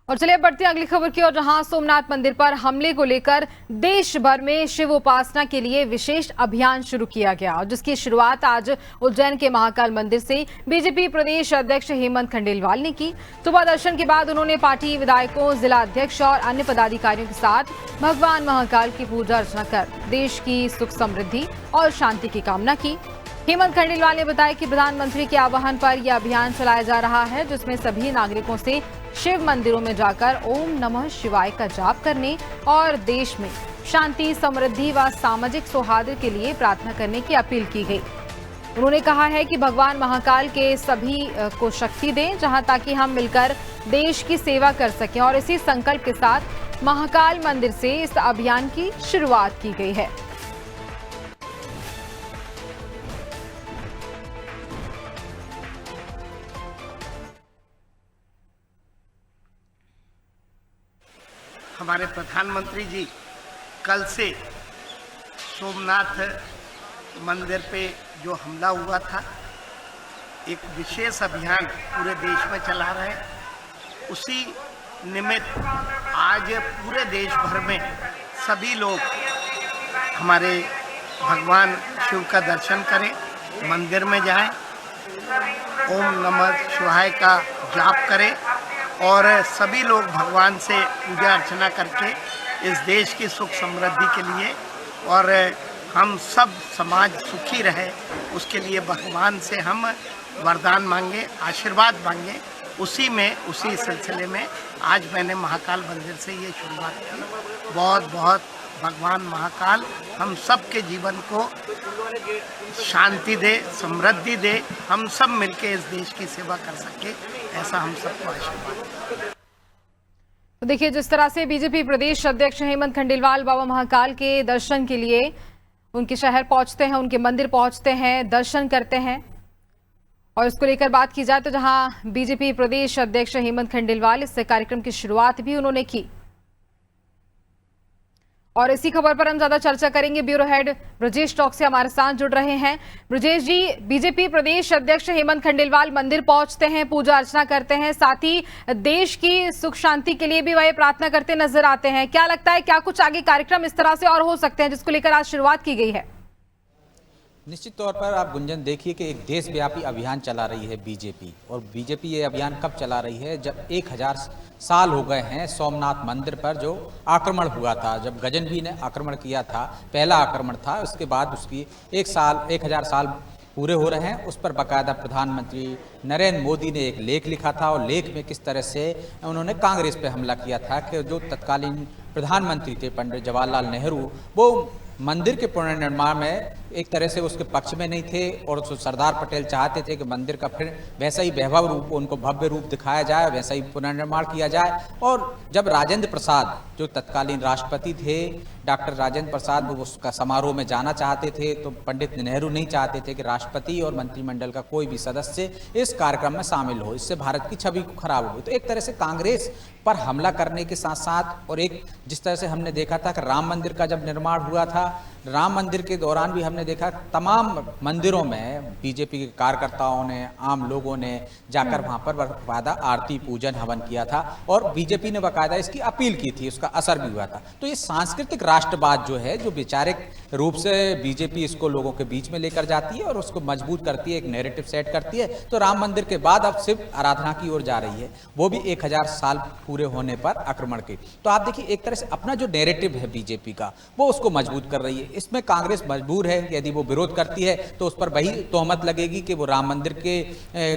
और चलिए बढ़ते हैं अगली खबर की ओर, जहां सोमनाथ मंदिर पर हमले को लेकर देश भर में शिव उपासना के लिए विशेष अभियान शुरू किया गया और जिसकी शुरुआत आज उज्जैन के महाकाल मंदिर से बीजेपी प्रदेश अध्यक्ष हेमंत खंडेलवाल ने की। सुबह दर्शन के बाद उन्होंने पार्टी विधायकों, जिला अध्यक्ष और अन्य पदाधिकारियों के साथ भगवान महाकाल की पूजा अर्चना कर देश की सुख समृद्धि और शांति की कामना की। हेमंत खंडेलवाल ने बताया कि प्रधानमंत्री के आह्वान पर यह अभियान चलाया जा रहा है, जिसमें सभी नागरिकों से शिव मंदिरों में जाकर ओम नमः शिवाय का जाप करने और देश में शांति, समृद्धि व सामाजिक सौहार्द के लिए प्रार्थना करने की अपील की गई। उन्होंने कहा है कि भगवान महाकाल के सभी को शक्ति दें, जहां ताकि हम मिलकर देश की सेवा कर सकें और इसी संकल्प के साथ महाकाल मंदिर से इस अभियान की शुरुआत की गई है। हमारे प्रधानमंत्री जी कल से सोमनाथ मंदिर पे जो हमला हुआ था, एक विशेष अभियान पूरे देश में चला रहे हैं। उसी निमित्त आज पूरे देश भर में सभी लोग हमारे भगवान शिव का दर्शन करें, मंदिर में जाएं, ओम नमः शिवाय का जाप करें और सभी लोग भगवान से पूजा अर्चना करके इस देश की सुख समृद्धि के लिए और हम सब समाज सुखी रहे, उसके लिए भगवान से हम वरदान मांगे, आशीर्वाद मांगे। उसी सिलसिले में आज मैंने महाकाल मंदिर से ये शुरुआत की। बहुत बहुत भगवान महाकाल हम सब के जीवन को शांति दे, समृद्धि दे, हम सब मिलके इस देश की सेवा कर सके, ऐसा हम सबको आशीर्वाद। तो देखिए, जिस तरह से बीजेपी प्रदेश अध्यक्ष हेमंत खंडेलवाल बाबा महाकाल के दर्शन के लिए उनके शहर पहुंचते हैं, उनके मंदिर पहुंचते हैं, दर्शन करते हैं। और इसको लेकर बात की जाए तो जहां बीजेपी प्रदेश अध्यक्ष हेमंत खंडेलवाल इस कार्यक्रम की शुरुआत भी उन्होंने की। और इसी खबर पर हम ज्यादा चर्चा करेंगे। ब्यूरो हेड ब्रजेश टॉक से हमारे साथ जुड़ रहे हैं। ब्रजेश जी, बीजेपी प्रदेश अध्यक्ष हेमंत खंडेलवाल मंदिर पहुंचते हैं, पूजा अर्चना करते हैं, साथ ही देश की सुख शांति के लिए भी वह प्रार्थना करते नजर आते हैं। क्या लगता है, क्या कुछ आगे कार्यक्रम इस तरह से और हो सकते हैं जिसको लेकर आज शुरुआत की गई है? निश्चित तौर पर आप गुंजन देखिए कि एक देशव्यापी अभियान चला रही है बीजेपी, और बीजेपी ये अभियान कब चला रही है, जब 1000 साल हो गए हैं सोमनाथ मंदिर पर जो आक्रमण हुआ था, जब गजनवी ने आक्रमण किया था, पहला आक्रमण था। उसके बाद उसकी 1000 साल पूरे हो रहे हैं। उस पर बाकायदा प्रधानमंत्री नरेंद्र मोदी ने एक लेख लिखा था और लेख में किस तरह से उन्होंने कांग्रेस पे हमला किया था कि जो तत्कालीन प्रधानमंत्री थे पंडित जवाहरलाल नेहरू, वो मंदिर के पुनर्निर्माण में एक तरह से उसके पक्ष में नहीं थे और सरदार पटेल चाहते थे कि मंदिर का फिर वैसा ही वैभव रूप, उनको भव्य रूप दिखाया जाए, वैसा ही पुनर्निर्माण किया जाए। और जब राजेंद्र प्रसाद जो तत्कालीन राष्ट्रपति थे, डॉक्टर राजेंद्र प्रसाद, वो उसका समारोह में जाना चाहते थे, तो पंडित नेहरू नहीं चाहते थे कि राष्ट्रपति और मंत्रिमंडल का कोई भी सदस्य इस कार्यक्रम में शामिल हो, इससे भारत की छवि खराब हो। तो एक तरह से कांग्रेस पर हमला करने के साथ साथ, और एक जिस तरह से हमने देखा था कि राम मंदिर का जब निर्माण हुआ था, राम मंदिर के दौरान भी हमने देखा तमाम मंदिरों में बीजेपी के कार्यकर्ताओं ने, आम लोगों ने जाकर वहां पर बाकायदा आरती, पूजन, हवन किया था और बीजेपी ने बाकायदा इसकी अपील की थी, उसका असर भी हुआ था। तो ये सांस्कृतिक राष्ट्रवाद जो है, जो वैचारिक रूप से बीजेपी इसको लोगों के बीच में लेकर जाती है और उसको मजबूत करती है, एक नैरेटिव सेट करती है। तो राम मंदिर के बाद अब शिव आराधना की ओर जा रही है, वो भी 1000 साल पूरे होने पर आक्रमण के। तो आप देखिए, एक तरह से अपना जो नैरेटिव है बीजेपी का, वो उसको मजबूत कर रही है। इसमें कांग्रेस मजबूर है, यदि वो विरोध करती है तो उस पर वही तोहमत लगेगी कि वो राम मंदिर के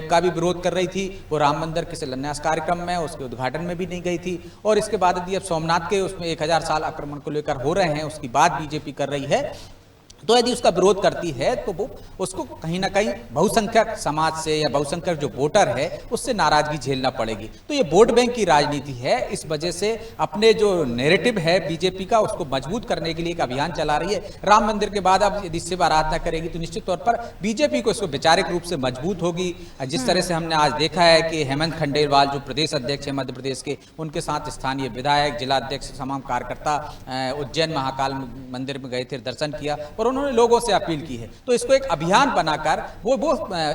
का भी विरोध कर रही थी, वो राम मंदिर के शिलान्यास कार्यक्रम में, उसके उद्घाटन में भी नहीं गई थी। और इसके बाद यदि अब सोमनाथ के उसमें 1000 साल आक्रमण को लेकर हो रहे हैं, उसकी बात बीजेपी कर रही है, तो यदि उसका विरोध करती है तो वो उसको कहीं ना कहीं बहुसंख्यक समाज से या बहुसंख्यक जो वोटर है उससे नाराजगी झेलना पड़ेगी। तो ये वोट बैंक की राजनीति है। इस वजह से अपने जो नैरेटिव है बीजेपी का, उसको मजबूत करने के लिए एक अभियान चला रही है। राम मंदिर के बाद अब यदि शिव आराधना करेगी तो निश्चित तौर पर बीजेपी को इसको वैचारिक रूप से मजबूत होगी। जिस तरह से हमने आज देखा है कि हेमंत खंडेलवाल जो प्रदेश अध्यक्ष है मध्य प्रदेश के, उनके साथ स्थानीय विधायक, जिला अध्यक्ष, तमाम कार्यकर्ता उज्जैन महाकाल मंदिर में गए थे, दर्शन किया और उन्होंने लोगों से अपील की है। तो इसको एक अभियान बनाकर वो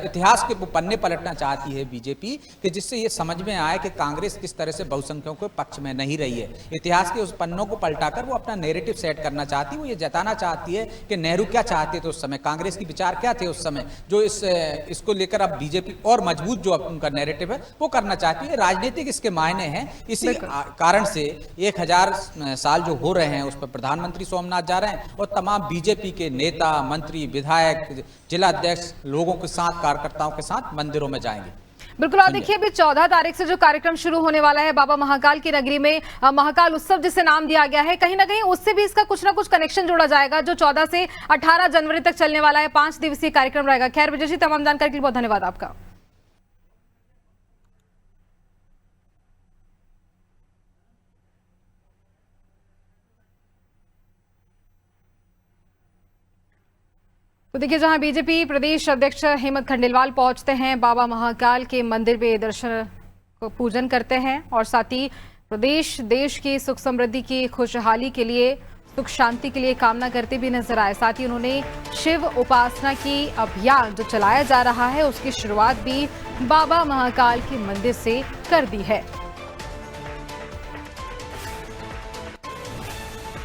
इतिहास के पन्ने पलटना चाहती है बीजेपी, कि जिससे ये समझ में आए कि कांग्रेस किस तरह से बहुसंख्यकों के पक्ष में नहीं रही है। इतिहास के उस पन्नों को पलटाकर वो अपना नैरेटिव सेट करना चाहती है। वो ये जताना चाहती है कि नेहरू क्या चाहते थे उस समय, कांग्रेस की विचार क्या थे उस समय, जो इसको लेकर अब बीजेपी और मजबूत जो उनका नैरेटिव है वो करना चाहती है। राजनीतिक इसके मायने हैं। इसी कारण से 1000 साल जो हो रहे हैं उस पर प्रधानमंत्री सोमनाथ जा रहे हैं और तमाम बीजेपी के नेता, मंत्री, विधायक, जिला अध्यक्ष लोगों के साथ, कार्यकर्ताओं के साथ मंदिरों में जाएंगे। बिल्कुल। और देखिए अभी 14 तारीख से जो कार्यक्रम शुरू होने वाला है बाबा महाकाल की नगरी में, महाकाल उत्सव जिसे नाम दिया गया है, कहीं ना कहीं उससे भी इसका कुछ ना कुछ कनेक्शन जोड़ा जाएगा, जो 14 से 18 जनवरी तक चलने वाला है। 5 दिवसीय कार्यक्रम रहेगा। खैर विजय जी, तमाम जानकारी के लिए बहुत धन्यवाद आपका। तो देखिए, जहां बीजेपी प्रदेश अध्यक्ष हेमंत खंडेलवाल पहुंचते हैं, बाबा महाकाल के मंदिर में दर्शन को पूजन करते हैं और साथ ही प्रदेश देश की सुख समृद्धि की खुशहाली के लिए, सुख शांति के लिए कामना करते भी नजर आए। साथ ही उन्होंने शिव उपासना की अभियान जो चलाया जा रहा है उसकी शुरुआत भी बाबा महाकाल के मंदिर से कर दी है।